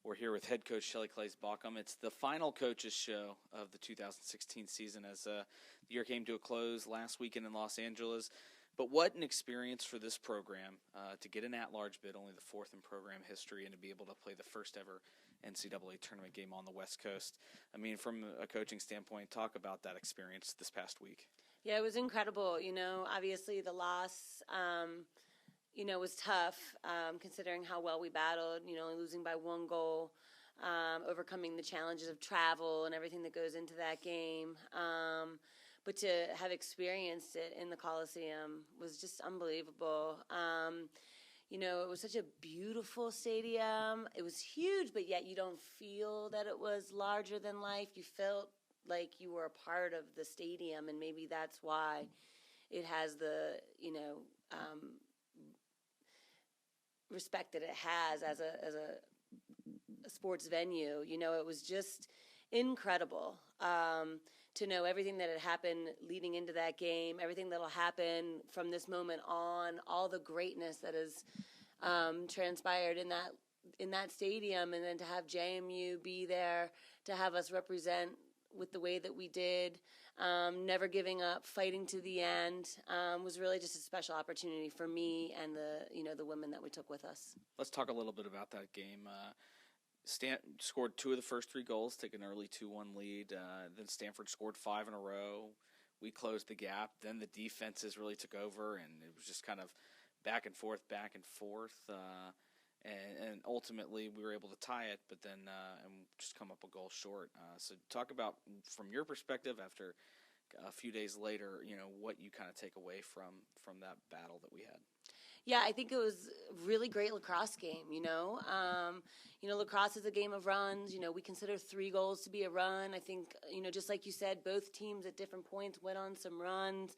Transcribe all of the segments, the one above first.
We're here with head coach Shelley Klaes-Bawcombe. It's the final coaches show of the 2016 season as the year came to a close last weekend in Los Angeles. But what an experience for this program to get an at-large bid, only the fourth in program history, and to be able to play the first ever NCAA tournament game on the West Coast. I mean, from a coaching standpoint, talk about that experience this past week. Yeah, it was incredible. Obviously the loss, was tough considering how well we battled, losing by 1 goal, overcoming the challenges of travel and everything that goes into that game. But to have experienced it in the Coliseum was just unbelievable. It was such a beautiful stadium. It was huge, but yet you don't feel that it was larger than life. You felt like you were a part of the stadium, and maybe that's why it has the, respect that it has as a sports venue. It was just incredible to know everything that had happened leading into that game, everything that'll happen from this moment on, all the greatness that has transpired in that stadium, and then to have JMU be there, to have us represent with the way that we did, never giving up, fighting to the end, was really just a special opportunity for me and the women that we took with us. Let's talk a little bit about that game. Scored 2 of the first 3 goals, took an early 2-1 lead. Then Stanford scored 5 in a row. We closed the gap. Then the defenses really took over, and it was just kind of back and forth. And ultimately we were able to tie it, but then and just come up a goal short. So talk about, from your perspective, after a few days later, what you kind of take away from that battle that we had. Yeah, I think it was a really great lacrosse game, lacrosse is a game of runs. We consider 3 goals to be a run. I think, just like you said, both teams at different points went on some runs.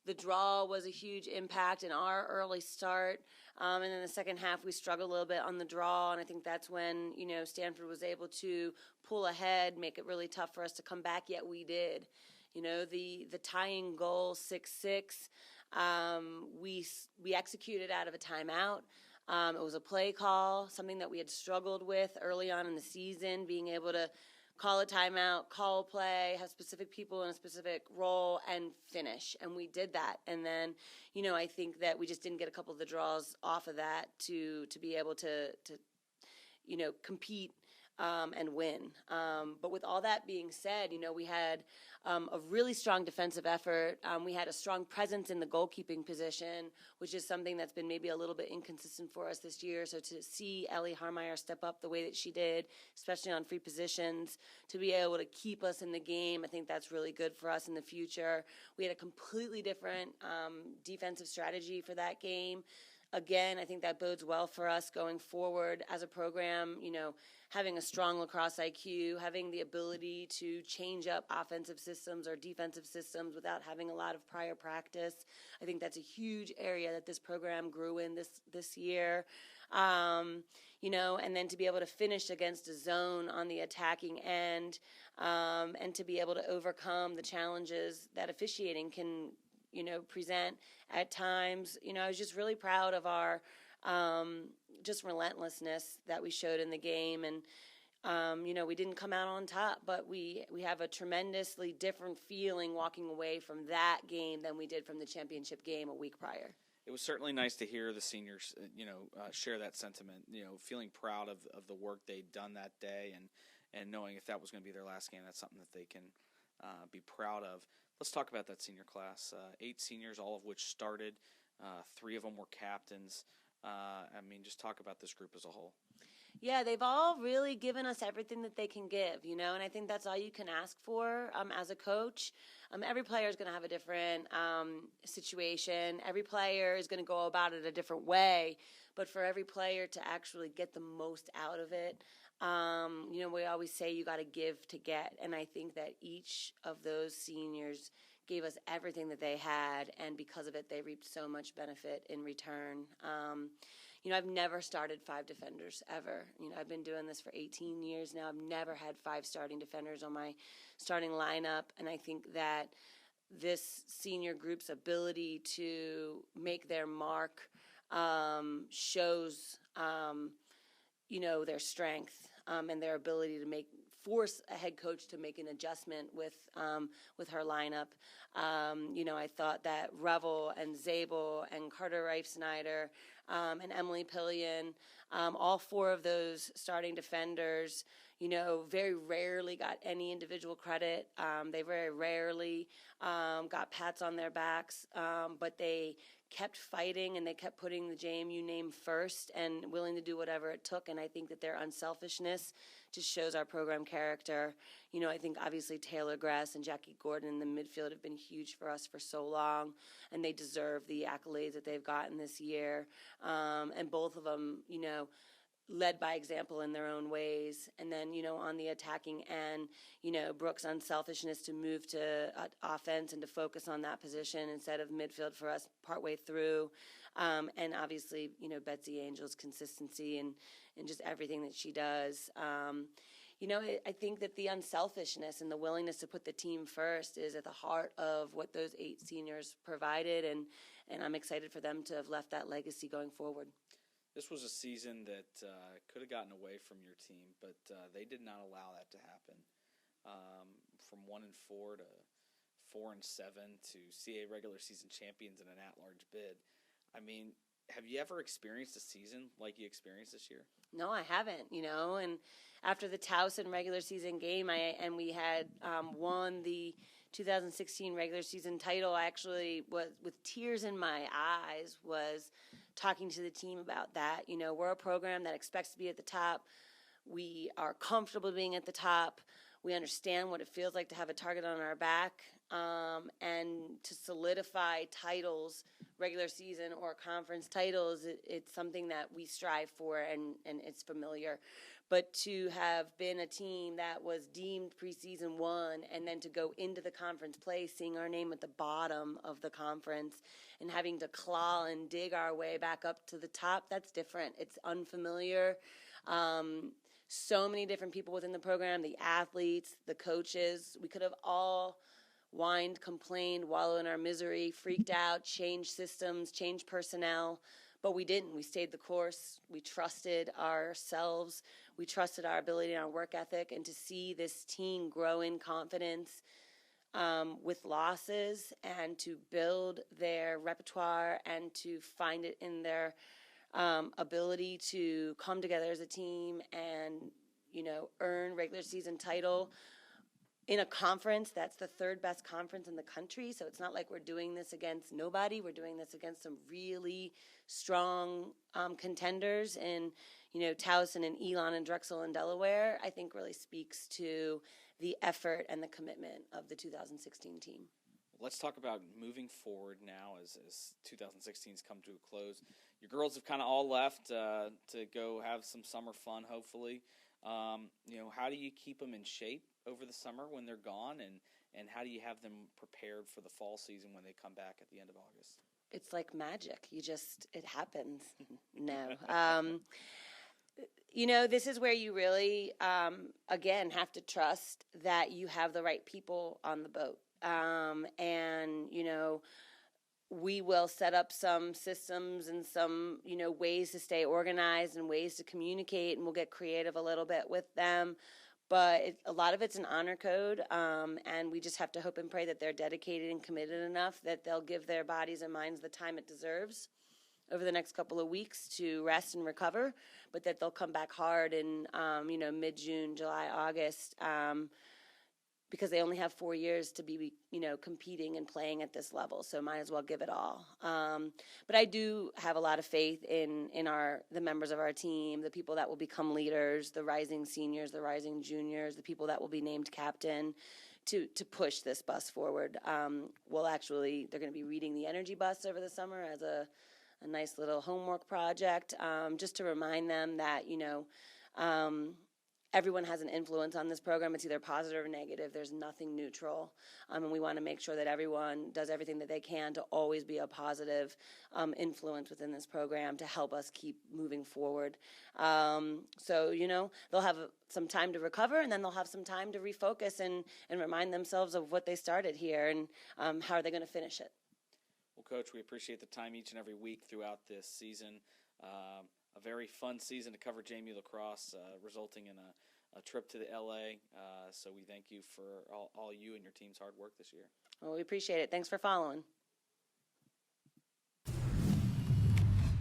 The draw was a huge impact in our early start. And in the second half, we struggled a little bit on the draw. And I think that's when, Stanford was able to pull ahead, make it really tough for us to come back, yet we did. The tying goal, 6-6, we executed out of a timeout. It was a play call, something that we had struggled with early on in the season, being able to call a timeout, call a play, have specific people in a specific role, and finish. And we did that. And then, I think that we just didn't get a couple of the draws off of that to be able to compete and win. But with all that being said, we had a really strong defensive effort. We had a strong presence in the goalkeeping position, which is something that's been maybe a little bit inconsistent for us this year. So to see Ellie Harmeyer step up the way that she did, especially on free positions, to be able to keep us in the game, I think that's really good for us in the future. We had a completely different defensive strategy for that game. Again, I think that bodes well for us going forward as a program, having a strong lacrosse IQ, having the ability to change up offensive systems or defensive systems without having a lot of prior practice. I think that's a huge area that this program grew in this year. And then to be able to finish against a zone on the attacking end, and to be able to overcome the challenges that officiating can present at times. I was just really proud of our just relentlessness that we showed in the game. And, we didn't come out on top, but we have a tremendously different feeling walking away from that game than we did from the championship game a week prior. It was certainly nice to hear the seniors, share that sentiment, feeling proud of the work they'd done that day, and knowing if that was going to be their last game, that's something that they can be proud of. Let's talk about that senior class. 8 seniors, all of which started. 3 of them were captains. Just talk about this group as a whole. Yeah, they've all really given us everything that they can give, and I think that's all you can ask for as a coach. Every player is going to have a different situation. Every player is going to go about it a different way, but for every player to actually get the most out of it, we always say you got to give to get, and I think that each of those seniors gave us everything that they had, and because of it, they reaped so much benefit in return. I've never started 5 defenders ever. I've been doing this for 18 years now. I've never had 5 starting defenders on my starting lineup, and I think that this senior group's ability to make their mark shows, their strength. and their ability to force a head coach to make an adjustment with her lineup. I thought that Revel and Zabel and Carter Reif-Snyder and Emily Pillion, all four of those starting defenders, very rarely got any individual credit. They very rarely got pats on their backs, but they kept fighting and they kept putting the JMU name first and willing to do whatever it took. And I think that their unselfishness just shows our program character. I think obviously Taylor Gress and Jackie Gordon in the midfield have been huge for us for so long, and they deserve the accolades that they've gotten this year. And both of them, led by example in their own ways. And then, on the attacking end, Brooke's unselfishness to move to offense and to focus on that position instead of midfield for us partway through. And obviously, Betsy Angel's consistency and just everything that she does. I think that the unselfishness and the willingness to put the team first is at the heart of what those 8 seniors provided, and I'm excited for them to have left that legacy going forward. This was a season that could have gotten away from your team, but they did not allow that to happen. From 1-4 to 4-7 to CAA regular season champions in an at-large bid. I mean, have you ever experienced a season like you experienced this year? No, I haven't. And after the Towson regular season game, we had won the 2016 regular season title, I actually was, with tears in my eyes, was talking to the team about that. We're a program that expects to be at the top. We are comfortable being at the top. We understand what it feels like to have a target on our back, and to solidify titles, regular season or conference titles, it's something that we strive for, and it's familiar. But to have been a team that was deemed preseason one and then to go into the conference play, seeing our name at the bottom of the conference and having to claw and dig our way back up to the top, that's different. It's unfamiliar. So many different people within the program, the athletes, the coaches. We could have all whined, complained, wallowed in our misery, freaked out, changed systems, changed personnel. But we didn't. We stayed the course. We trusted ourselves. We trusted our ability and our work ethic. And to see this team grow in confidence with losses, and to build their repertoire, and to find it in their ability to come together as a team and, earn regular season title in a conference that's the 3rd best conference in the country. So it's not like we're doing this against nobody. We're doing this against some really strong contenders in, Towson and Elon and Drexel and Delaware, I think really speaks to the effort and the commitment of the 2016 team. Let's talk about moving forward now as 2016's come to a close. Your girls have kind of all left to go have some summer fun, hopefully. How do you keep them in shape over the summer when they're gone, and how do you have them prepared for the fall season when they come back at the end of August? It's like magic. It happens. No. This is where you really, again, have to trust that you have the right people on the boat. We will set up some systems and some, ways to stay organized and ways to communicate, and we'll get creative a little bit with them. But a lot of it's an honor code, and we just have to hope and pray that they're dedicated and committed enough that they'll give their bodies and minds the time it deserves over the next couple of weeks to rest and recover, but that they'll come back hard in, mid-June, July, August, because they only have 4 years to be, competing and playing at this level. So might as well give it all. But I do have a lot of faith in the members of our team, the people that will become leaders, the rising seniors, the rising juniors, the people that will be named captain, to push this bus forward. They're going to be reading the Energy Bus over the summer as a nice little homework project, just to remind them that, everyone has an influence on this program. It's either positive or negative. There's nothing neutral. And we want to make sure that everyone does everything that they can to always be a positive influence within this program to help us keep moving forward. They'll have some time to recover, and then they'll have some time to refocus and remind themselves of what they started here and how are they going to finish it. Well, Coach, we appreciate the time each and every week throughout this season. a very fun season to cover JMU Lacrosse, resulting in a trip to the LA. So we thank you for all you and your team's hard work this year. Well, we appreciate it. Thanks for following.